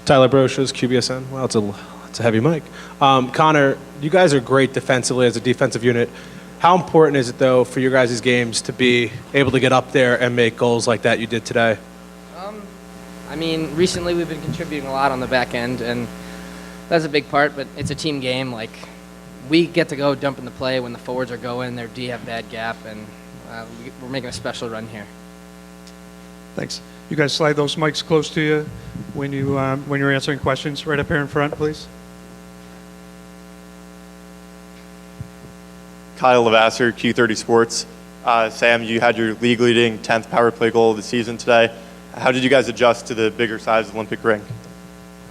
Tyler Brochus, QBSN. Well, it's a heavy mic. Connor, you guys are great defensively as a defensive unit. How important is it, though, for your guys' games to be able to get up there and make goals like that you did today? I mean, recently we've been contributing a lot on the back end, and that's a big part, but it's a team game. Like, we get to go dump in the play when the forwards are going, their D have bad gap, and we're making a special run here. Thanks. You guys slide those mics close to you when you're answering questions. Right up here in front, please. Kyle Lavasser, Q30 Sports. Sam, you had your league-leading 10th power play goal of the season today. How did you guys adjust to the bigger size Olympic rink?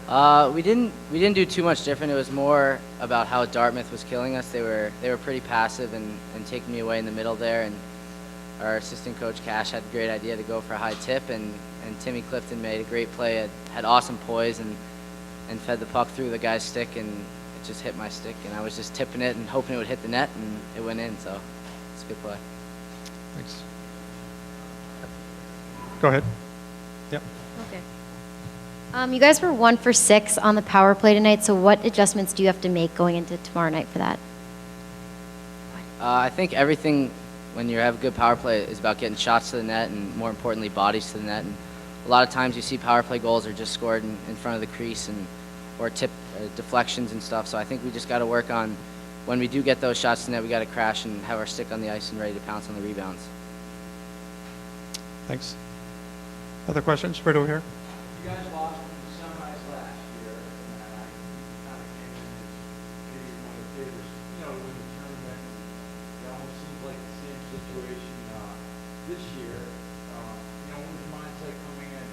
We didn't do too much different. It was more about how Dartmouth was killing us. They were pretty passive and taking me away in the middle there. And our assistant coach Cash had a great idea to go for a high tip, and Timmy Clifton made a great play. Had awesome poise and fed the puck through the guy's stick, and it just hit my stick. And I was just tipping it and hoping it would hit the net, and it went in. So it's a good play. Thanks. Go ahead. Yep. Okay. You guys were 1 for 6 on the power play tonight, so what adjustments do you have to make going into tomorrow night for that? I think everything, when you have a good power play, is about getting shots to the net and, more importantly, bodies to the net. And a lot of times you see power play goals are just scored in front of the crease or deflections and stuff. So I think we just got to work on, when we do get those shots to the net, we got to crash and have our stick on the ice and ready to pounce on the rebounds. Thanks. Other questions? Right over here. You guys lost in the semis last year, and I kind of came in as maybe one of the favorites, to win the tournament. It almost seems like the same situation this year. What was your mindset coming in,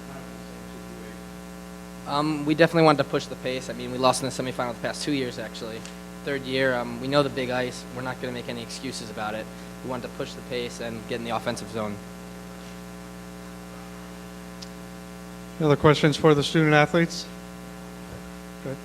kind of in the same situation? We definitely wanted to push the pace. I mean, we lost in the semifinal the past 2 years, actually. Third year, we know the big ice. We're not going to make any excuses about it. We wanted to push the pace and get in the offensive zone. Any other questions for the student athletes? Good.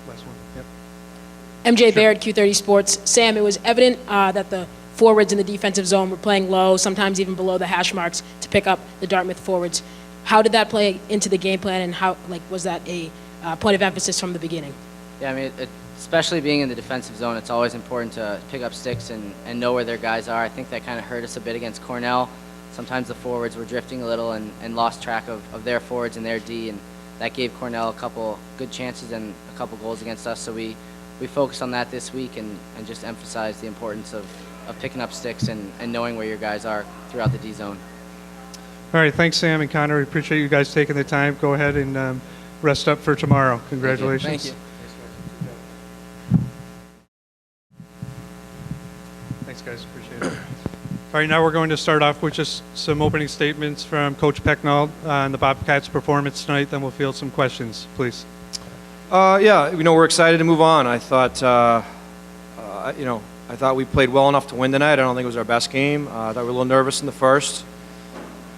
Last one. Yep. MJ Baird, Q30 Sports. Sam, it was evident that the forwards in the defensive zone were playing low, sometimes even below the hash marks, to pick up the Dartmouth forwards. How did that play into the game plan, and how was that a point of emphasis from the beginning? Yeah, I mean, especially being in the defensive zone, it's always important to pick up sticks and know where their guys are. I think that kind of hurt us a bit against Cornell. Sometimes the forwards were drifting a little and lost track of their forwards and their D, and that gave Cornell a couple good chances and a couple goals against us. So we focused on that this week and just emphasized the importance of picking up sticks and knowing where your guys are throughout the D zone. All right, thanks, Sam and Connor. We appreciate you guys taking the time. Go ahead and rest up for tomorrow. Congratulations. Thank you. Thanks, guys. Appreciate it. All right, now we're going to start off with just some opening statements from Coach Pecknold on the Bobcats' performance tonight. Then we'll field some questions, please. Yeah, we're excited to move on. I thought, I thought we played well enough to win tonight. I don't think it was our best game. I thought we were a little nervous in the first.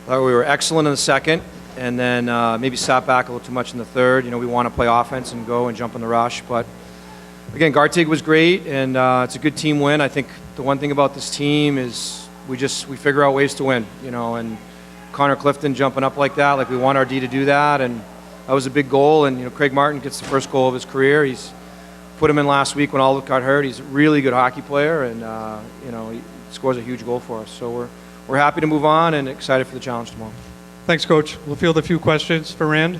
I thought we were excellent in the second, and then maybe sat back a little too much in the third. We want to play offense and go and jump in the rush. But again, Gartig was great, and it's a good team win. I think the one thing about this team is we figure out ways to win, and Connor Clifton jumping up like that, like we want our D to do that, and that was a big goal. And Craig Martin gets the first goal of his career. He's put him in last week when Aldrich got hurt. He's a really good hockey player, and he scores a huge goal for us. So we're happy to move on and excited for the challenge tomorrow. Thanks, Coach. We'll field a few questions for Rand.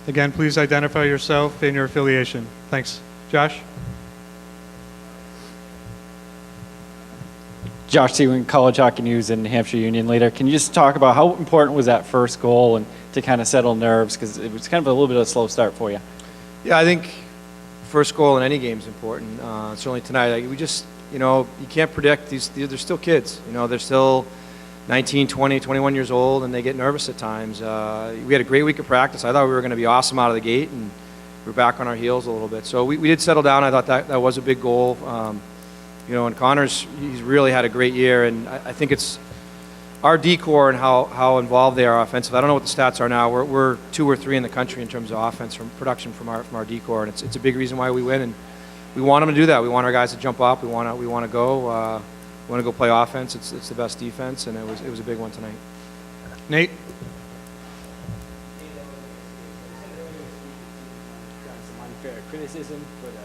Again, please identify yourself and your affiliation. Thanks. Josh? Josh Sewin, College Hockey News and New Hampshire Union Leader. Can you just talk about how important was that first goal and to kind of settle nerves, because it was kind of a little bit of a slow start for you? Yeah, I think first goal in any game is important. Certainly tonight, we just, you can't predict these. They're still kids. They're still 19, 20, 21 years old, and they get nervous at times. We had a great week of practice. I thought we were going to be awesome out of the gate, and we're back on our heels a little bit. So we did settle down. I thought that was a big goal. And Connor's, he's really had a great year, and I think it's our D-core and how involved they are offensively. I don't know what the stats are now. We're 2 or 3 in the country in terms of offense from production from our D-core, and it's a big reason why we win. And we want them to do that. We want our guys to jump up. We want to go. We want to go play offense. It's the best defense, and it was a big one tonight. Nate? criticism for the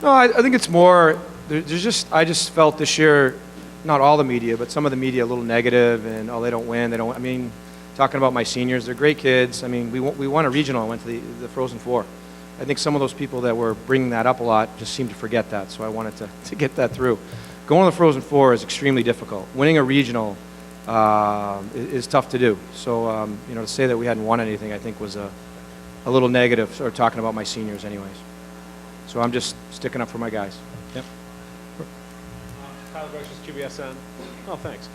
No, I think it's more, I just felt this year, not all the media, but some of the media a little negative and, oh, they don't win, I mean, talking about my seniors, they're great kids. I mean, we won a regional and went to the Frozen Four. I think some of those people that were bringing that up a lot just seem to forget that, so I wanted to get that through. Going to the Frozen Four is extremely difficult. Winning a regional is tough to do. So, to say that we hadn't won anything, I think was a little negative, sort of talking about my seniors anyways. So I'm just sticking up for my guys. Yep. Tyler Brooks, QBSN. Oh, thanks.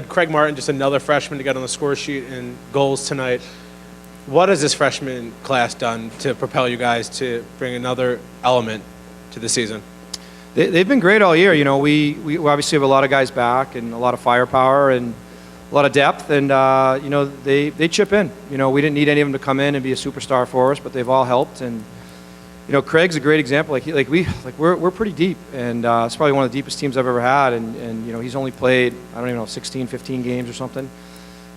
Craig Martin, just another freshman to get on the score sheet in goals tonight. What has this freshman class done to propel you guys to bring another element to the season? They've been great all year. We obviously have a lot of guys back and a lot of firepower and a lot of depth, and they chip in. We didn't need any of them to come in and be a superstar for us, but they've all helped. And Craig's a great example. We're pretty deep, and it's probably one of the deepest teams I've ever had. And he's only played, I don't even know, 16, 15 games or something.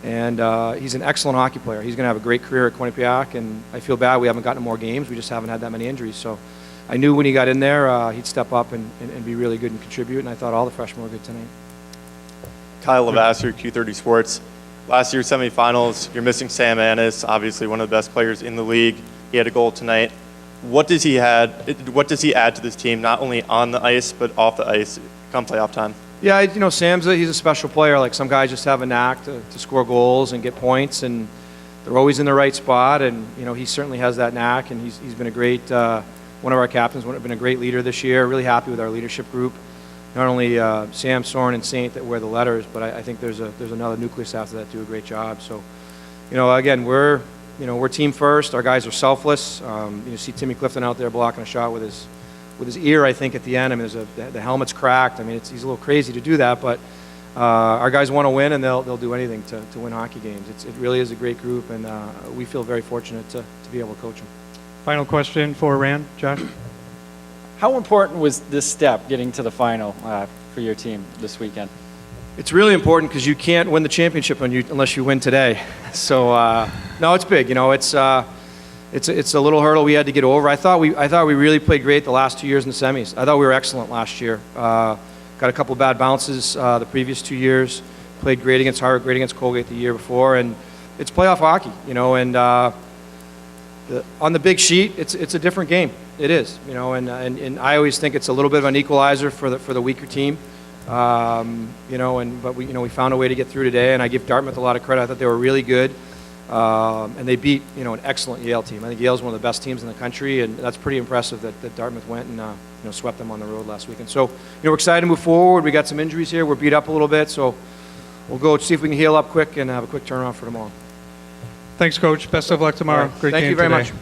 And he's an excellent hockey player. He's going to have a great career at Quinnipiac, and I feel bad we haven't gotten more games. We just haven't had that many injuries. So I knew when he got in there, he'd step up and be really good and contribute, and I thought all the freshmen were good tonight. Kyle Levasseur, Q30 Sports. Last year's semifinals, you're missing Sam Annis, obviously one of the best players in the league. He had a goal tonight. What does he add to this team, not only on the ice, but off the ice come playoff time? Yeah, Sam's he's a special player. Like, some guys just have a knack to score goals and get points, and they're always in the right spot. And he certainly has that knack, and he's been a great one of our captains. Been a great leader this year. Really happy with our leadership group. Not only Sam, Soren, and Saint that wear the letters, but I think there's another nucleus after that do a great job. So, again, we're team first. Our guys are selfless. You see Timmy Clifton out there blocking a shot with his ear, I think, at the end. I mean, the helmet's cracked. I mean, he's a little crazy to do that, but our guys want to win, and they'll do anything to win hockey games. It really is a great group, and we feel very fortunate to be able to coach them. Final question for Rand, Josh. How important was this step, getting to the final, for your team this weekend? It's really important because you can't win the championship unless you win today. So no, it's big. It's a little hurdle we had to get over. I thought we really played great the last 2 years in the semis. I thought we were excellent last year. Got a couple bad bounces the previous 2 years. Played great against Harvard, great against Colgate the year before, and it's playoff hockey. And on the big sheet, it's a different game. It is. And I always think it's a little bit of an equalizer for the weaker team. But we found a way to get through today, and I give Dartmouth a lot of credit. I thought they were really good, and they beat an excellent Yale team. I think Yale's one of the best teams in the country, and that's pretty impressive that Dartmouth went and swept them on the road last weekend. So we're excited to move forward. We got some injuries here. We're beat up a little bit, so we'll go see if we can heal up quick and have a quick turnaround for tomorrow. Thanks, Coach. Best of luck tomorrow. Right. Great Thank game you very today. much.